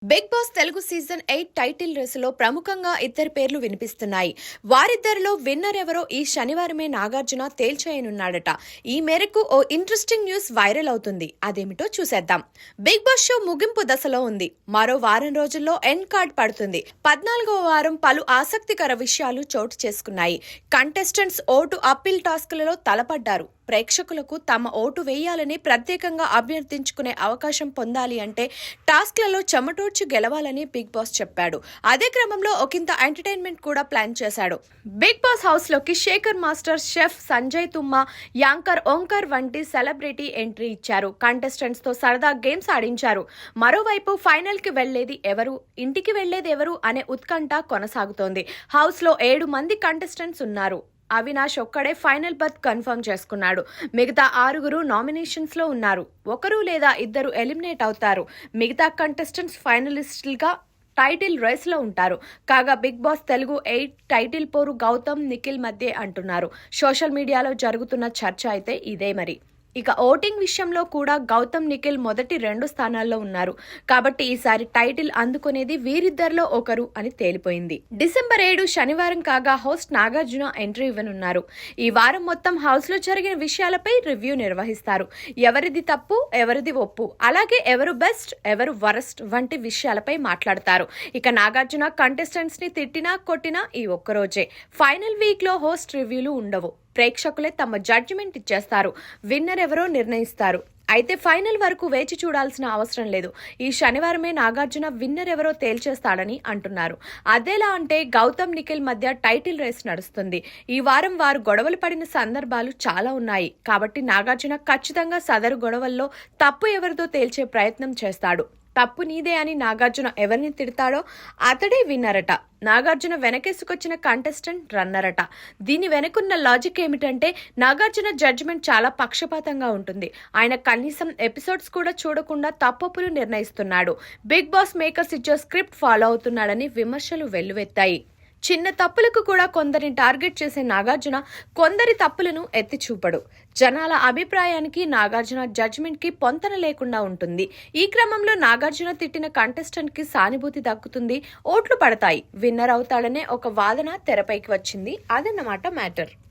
Big Boss Telugu season 8 title రేసులో ప్రముఖంగా ఇద్దరి పేర్లు వినిపిస్తున్నాయి. వారిద్దరిలో విన్నర్ ఎవరో ఈ శనివారమే నాగార్జున తేల్చేయనున్నాడట. ఈ మేరకు ఓ ఇంట్రెస్టింగ్ న్యూస్ వైరల్ అవుతుంది. అదేమిటో చూసేద్దాం. బిగ్ బాస్ షో ముగింపు దశలో ఉంది. మరో వారం రోజుల్లో ఎండ్ కార్డ్ పడుతుంది. 14వ వారం పలు ఆసక్తికర విషయాలు చోటు చేసుకున్నాయి. కంటెస్టెంట్స్ ఓటు అప్పీల్ టాస్క్లలో తలపడ్డారు. ప్రేక్షకులకు తమ ఓటు వేయాలని ప్రత్యేకంగా అభ్యర్థించుకునే అవకాశం పొందాలి అంటే టాస్క్లలో చెమటోడ్చి గెలవాలని బిగ్ బాస్ చెప్పాడు. అదే క్రమంలో ఒకంత ఎంటర్టైన్మెంట్ కూడా ప్లాన్ చేశాడు. బిగ్ బాస్ హౌస్ లోకి Shekhar master, chef Sanjay తుమ్మా, anchor Omkar వంటి సెలబ్రిటీ ఎంట్రీ ఇచ్చారు. కంటెస్టెంట్స్ తో సరదా గేమ్స్ ఆడించారు. మరోవైపు ఫైనల్ కి వెళ్లేది ఎవరు, ఇంటికి వెళ్లేది ఎవరు అనే ఉత్కంఠ కొనసాగుతోంది. హౌస్ లో 7 మంది కంటెస్టెంట్స్ ఉన్నారు. అవినాష్ ఒక్కడే ఫైనల్ బర్త్ కన్ఫర్మ్ చేసుకున్నాడు. మిగతా 6 నామినేషన్స్ లో ఉన్నారు. ఒకరు లేదా ఇద్దరు ఎలిమినేట్ అవుతారు. మిగతా కంటెస్టెంట్స్ ఫైనలిస్టులుగా టైటిల్ రేస్ లో ఉంటారు. కాగా బిగ్ బాస్ తెలుగు 8 టైటిల్ పోరు గౌతమ్, నిఖిల్ మధ్య అంటున్నారు. సోషల్ మీడియాలో జరుగుతున్న చర్చ అయితే ఇదే మరి. ఇక ఓటింగ్ విషయంలో కూడా గౌతమ్, నిఖిల్ మొదటి 2 స్థానాల్లో ఉన్నారు. కాబట్టి ఈసారి టైటిల్ అందుకునేది వీరిద్దరిలో ఒకరు అని తేలిపోయింది. డిసెంబర్ 7 శనివారం కాగా హోస్ట్ నాగార్జున ఎంట్రీ ఇవ్వనున్నారు. ఈ వారం మొత్తం హౌస్ లో జరిగిన విషయాలపై రివ్యూ నిర్వహిస్తారు. ఎవరిది తప్పు, ఎవరిది ఒప్పు, అలాగే ఎవరు బెస్ట్, ఎవరు వరస్ట్ వంటి విషయాలపై మాట్లాడతారు. ఇక నాగార్జున కంటెస్టెంట్స్ ని తిట్టినా కొట్టినా ఈ ఒక్కరోజే. ఫైనల్ వీక్ లో హోస్ట్ రివ్యూలు ఉండవు. ప్రేక్షకులే తమ జడ్జిమెంట్ ఇచ్చేస్తారు. విన్నర్ ఎవరో నిర్ణయిస్తారు. అయితే ఫైనల్ వరకు వేచి చూడాల్సిన అవసరం లేదు. ఈ శనివారమే నాగార్జున విన్నర్ ఎవరో తేల్చేస్తాడని అంటున్నారు. అదేలా అంటే గౌతమ్, నిఖిల్ మధ్య టైటిల్ రేస్ నడుస్తుంది. ఈ వారం వారు గొడవలు పడిన సందర్భాలు చాలా ఉన్నాయి. కాబట్టి నాగార్జున ఖచ్చితంగా సదరు గొడవల్లో తప్పు ఎవరిదో తేల్చే ప్రయత్నం చేస్తాడు. తప్పు నీదే అని నాగార్జున ఎవరిని తిడతాడో అతడే విన్నరట. నాగార్జున వెనకేసుకొచ్చిన కంటెస్టెంట్ రన్నరట. దీని వెనుకున్న లాజిక్ ఏమిటంటే నాగార్జున జడ్జిమెంట్ చాలా పక్షపాతంగా ఉంటుంది. ఆయన కనీసం ఎపిసోడ్స్ కూడా చూడకుండా తప్పులు నిర్ణయిస్తున్నాడు. బిగ్ బాస్ మేకర్స్ ఇచ్చే స్క్రిప్ట్ ఫాలో అవుతున్నాడని విమర్శలు వెల్లువెత్తాయి. చిన్న తప్పులకు కూడా కొందరిని టార్గెట్ చేసే నాగార్జున కొందరి తప్పులను ఎత్తి చూపడు. జనాల అభిప్రాయానికి నాగార్జున జడ్జిమెంట్ కి పొంతన లేకుండా ఉంటుంది. ఈ క్రమంలో నాగార్జున తిట్టిన కంటెస్టెంట్ కి సానుభూతి దక్కుతుంది, ఓట్లు పడతాయి, విన్నర్ అవుతాడనే ఒక వాదన తెరపైకి వచ్చింది. అదన్నమాట మ్యాటర్.